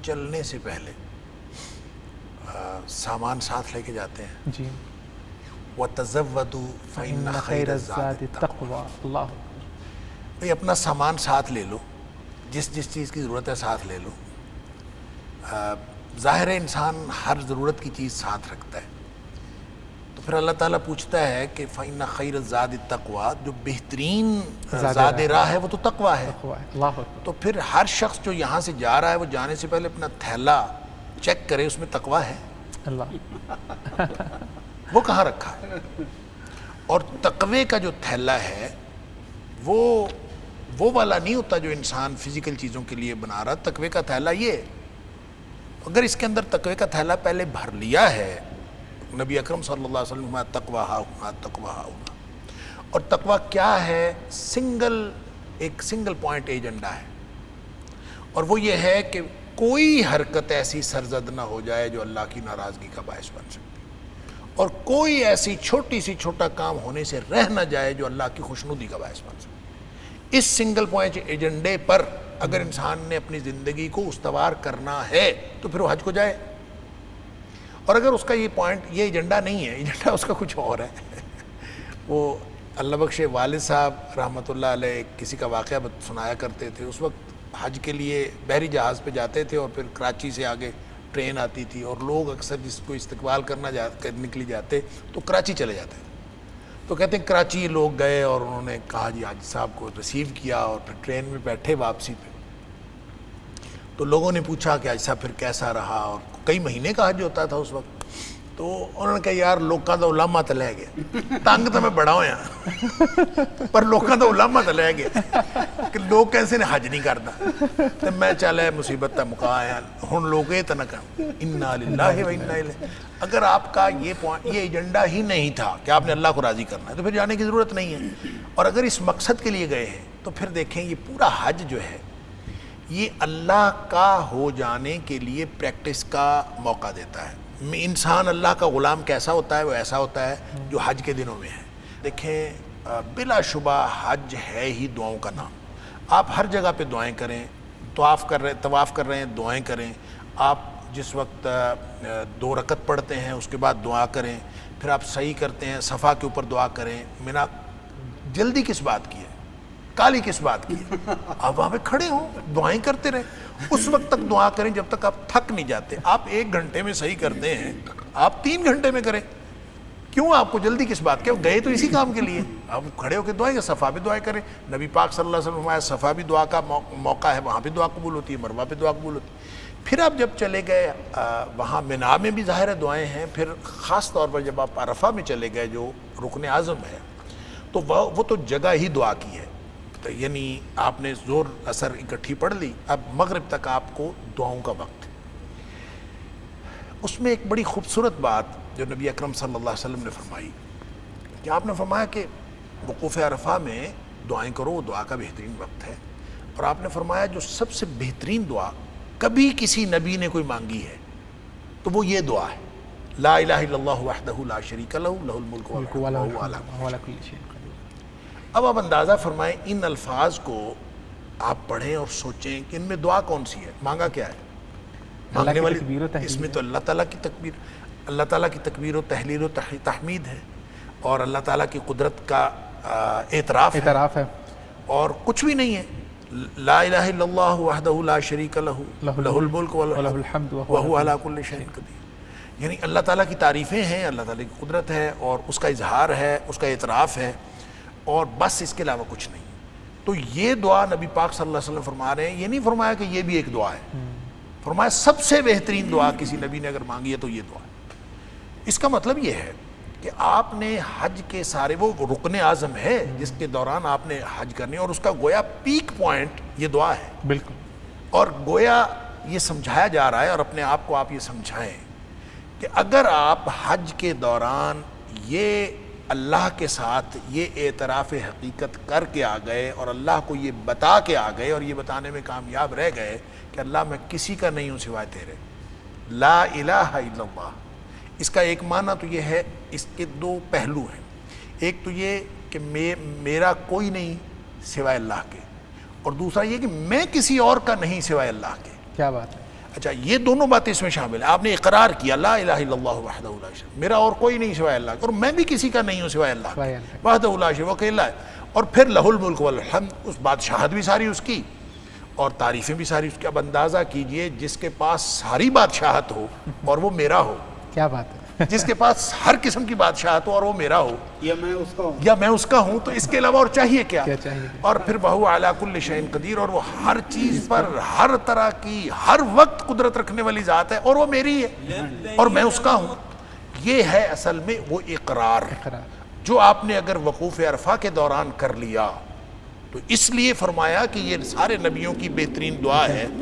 چلنے سے پہلے سامان ساتھ لے کے جاتے ہیں. جی. وَتَزَوَّدُوا فَإِنَّ خَيْرَ الزَّادِ التَّقْوَى. اللہ. بھئی اپنا سامان ساتھ لے لو، جس چیز کی ضرورت ہے ساتھ لے لو. ظاہر ہے انسان ہر ضرورت کی چیز ساتھ رکھتا ہے، تو پھر اللہ تعالیٰ پوچھتا ہے کہ فَإِنَّ خَيْرَ الزَّادِ التَّقْوَى، جو بہترین زاد راہ ہے وہ تو تقویٰ ہے. اللہ اکبر. تو پھر ہر شخص جو یہاں سے جا رہا ہے وہ جانے سے پہلے اپنا تھیلا چیک کرے اس میں تقویٰ ہے، اللہ. وہ کہاں رکھا ہے. اور تقوی کا جو تھیلا ہے وہ والا نہیں ہوتا جو انسان فزیکل چیزوں کے لیے بنا رہا. تقوی کا تھیلا یہ، اگر اس کے اندر تقوی کا تھیلا پہلے بھر لیا ہے، نبی اکرم صلی اللہ علیہ وسلم تقویٰ ہاؤنا تقویٰ ہاؤنا. اور تقویٰ کیا ہے؟ ایک سنگل پوائنٹ ایجنڈا ہے، اور وہ یہ ہے کہ کوئی حرکت ایسی سرزد نہ ہو جائے جو اللہ کی ناراضگی کا باعث بن سکتی، اور کوئی ایسی چھوٹا کام ہونے سے رہ نہ جائے جو اللہ کی خوشنودی کا باعث بن سکتی. اس سنگل پوائنٹ ایجنڈے پر اگر انسان نے اپنی زندگی کو استوار کرنا ہے تو پھر وہ حج کو جائے. اور اگر اس کا یہ ایجنڈا نہیں ہے، ایجنڈا اس کا کچھ اور ہے. وہ اللہ بخش والد صاحب رحمۃ اللہ علیہ کسی کا واقعہ سنایا کرتے تھے. اس وقت حج کے لیے بحری جہاز پہ جاتے تھے، اور پھر کراچی سے آگے ٹرین آتی تھی، اور لوگ اکثر جس کو استقبال کرنا نکلی جاتے تو کراچی چلے جاتے تھے. تو کہتے ہیں کراچی لوگ گئے اور انہوں نے کہا جی حاجی صاحب کو ریسیو کیا، اور پھر ٹرین میں بیٹھے واپسی پہ. تو لوگوں نے پوچھا کہ حاجی صاحب پھر کیسا رہا، اور کئی مہینے کا حج ہوتا تھا اس وقت. تو انہوں نے کہا یار لوکاں دا علامہ تے لے گیا، تنگ تو میں بڑا ہویا پر لوکاں دا علامہ تے لے گیا کہ لوگ کیسے نے حج نہیں کرتا. تو میں چلے مصیبت تا مکا آیا ہن لوگ یہ تو نہ کہاں انا للہ و انا الیہ. اگر آپ کا یہ ایجنڈا ہی نہیں تھا کہ آپ نے اللہ کو راضی کرنا ہے تو پھر جانے کی ضرورت نہیں ہے. اور اگر اس مقصد کے لیے گئے ہیں تو پھر دیکھیں یہ پورا حج جو ہے یہ اللہ کا ہو جانے کے لیے پریکٹس کا موقع دیتا ہے. انسان اللہ کا غلام کیسا ہوتا ہے؟ وہ ایسا ہوتا ہے جو حج کے دنوں میں ہے. دیکھیں بلا شبہ حج ہے ہی دعاؤں کا نام. آپ ہر جگہ پہ دعائیں کریں، طواف کر رہے ہیں دعائیں کریں. آپ جس وقت 2 رکعت پڑھتے ہیں اس کے بعد دعا کریں، پھر آپ سعی کرتے ہیں صفا کے اوپر دعا کریں. میرا جلدی کس بات کی ہے؟ کالی کس بات کی ہے؟ آپ وہاں پہ کھڑے ہوں دعائیں کرتے رہیں. اس وقت تک دعا کریں جب تک آپ تھک نہیں جاتے. آپ 1 گھنٹے میں صحیح کرتے ہیں، آپ 3 گھنٹے میں کریں. کیوں آپ کو جلدی کس بات کی؟ گئے تو اسی کام کے لیے. آپ کھڑے ہو کے دعائیں، صفا بھی دعائیں کریں. نبی پاک صلی اللہ علیہ وسلم صفا بھی دعا کا موقع ہے، وہاں بھی دعا قبول ہوتی ہے، مروہ پہ دعا قبول ہوتی ہے. پھر آپ جب چلے گئے وہاں منا میں بھی ظاہر دعائیں ہیں. پھر خاص طور پر جب آپ عرفہ میں چلے گئے جو رکن اعظم ہے تو وہ تو جگہ ہی دعا کی ہے. یعنی آپ نے زور اثر اکٹھی پڑھ لی، اب مغرب تک آپ کو دعاؤں کا وقت. اس میں ایک بڑی خوبصورت بات جو نبی اکرم صلی اللہ علیہ وسلم نے فرمائی کہ آپ نے فرمایا کہ وقوف عرفہ میں دعائیں کرو، وہ دعا کا بہترین وقت ہے. اور آپ نے فرمایا جو سب سے بہترین دعا کبھی کسی نبی نے کوئی مانگی ہے تو وہ یہ دعا ہے، لا الہ الا اللہ وحدہ لا شریک لہ لہ الملک وہو علی کل شیء قدیر. اب آپ اندازہ فرمائیں ان الفاظ کو آپ پڑھیں اور سوچیں کہ ان میں دعا کون سی ہے، مانگا کیا ہے؟ مانگنے والی اس میں تو اللہ تعالیٰ کی تکبیر و تحلیل و تحمید ہے، اور اللہ تعالیٰ کی قدرت کا اعتراف ہے، اور کچھ بھی نہیں ہے. لا الہ الا اللہ وحدہ لا شریک لہ لہ الملک ولہ الحمد وہو علی کل شیء قدیر. یعنی اللہ تعالیٰ کی تعریفیں ہیں، اللہ تعالیٰ کی قدرت ہے، اور اس کا اظہار ہے، اس کا اعتراف ہے، اور بس اس کے علاوہ کچھ نہیں. تو یہ دعا نبی پاک صلی اللہ علیہ وسلم فرما رہے ہیں. یہ نہیں فرمایا کہ یہ بھی ایک دعا ہے، فرمایا سب سے بہترین دعا کسی نبی نے اگر مانگی ہے تو یہ دعا ہے. اس کا مطلب یہ ہے کہ آپ نے حج کے سارے وہ رکن اعظم ہے جس کے دوران آپ نے حج کرنی، اور اس کا گویا پیک پوائنٹ یہ دعا ہے. بالکل. اور گویا یہ سمجھایا جا رہا ہے، اور اپنے آپ کو آپ یہ سمجھائیں کہ اگر آپ حج کے دوران یہ اللہ کے ساتھ یہ اعتراف حقیقت کر کے آ گئے اور اللہ کو یہ بتا کے آ گئے اور یہ بتانے میں کامیاب رہ گئے کہ اللہ میں کسی کا نہیں ہوں سوائے تیرے، لا الہ الا اللہ. اس کا ایک معنی تو یہ ہے، اس کے 2 پہلو ہیں. ایک تو یہ کہ میرا کوئی نہیں سوائے اللہ کے، اور دوسرا یہ کہ میں کسی اور کا نہیں سوائے اللہ کے. کیا بات ہے. اچھا یہ دونوں باتیں اس میں شامل ہیں. آپ نے اقرار کیا لا الہ الا اللہ وحدہ لا شریک، میرا اور کوئی نہیں سوائے اللہ کا، اور میں بھی کسی کا نہیں ہوں سوائے اللہ سوائے کے، اللہ وحدہ لا شریک، وہ اکیلا ہے. اور پھر لہ الملک والحمد، اس بادشاہت بھی ساری اس کی اور تعریفیں بھی ساری اس کی. اب اندازہ کیجئے جس کے پاس ساری بادشاہت ہو اور وہ میرا ہو، کیا بات ہے. جس کے پاس ہر قسم کی بادشاہت ہو اور وہ میرا ہو، یا میں اس کا ہوں. یا میں اس کا ہوں، تو اس کے علاوہ اور چاہیے کیا؟ کیا چاہیے؟ اور پھر وہو علی کل شیء قدیر، اور وہ ہر چیز پر ہر طرح کی ہر وقت قدرت رکھنے والی ذات ہے، اور وہ میری ہے اور میں اس کا ہوں. یہ ہے اصل میں وہ اقرار اقرار. جو آپ نے اگر وقوف عرفہ کے دوران کر لیا، تو اس لیے فرمایا کہ یہ سارے نبیوں کی بہترین دعا ہے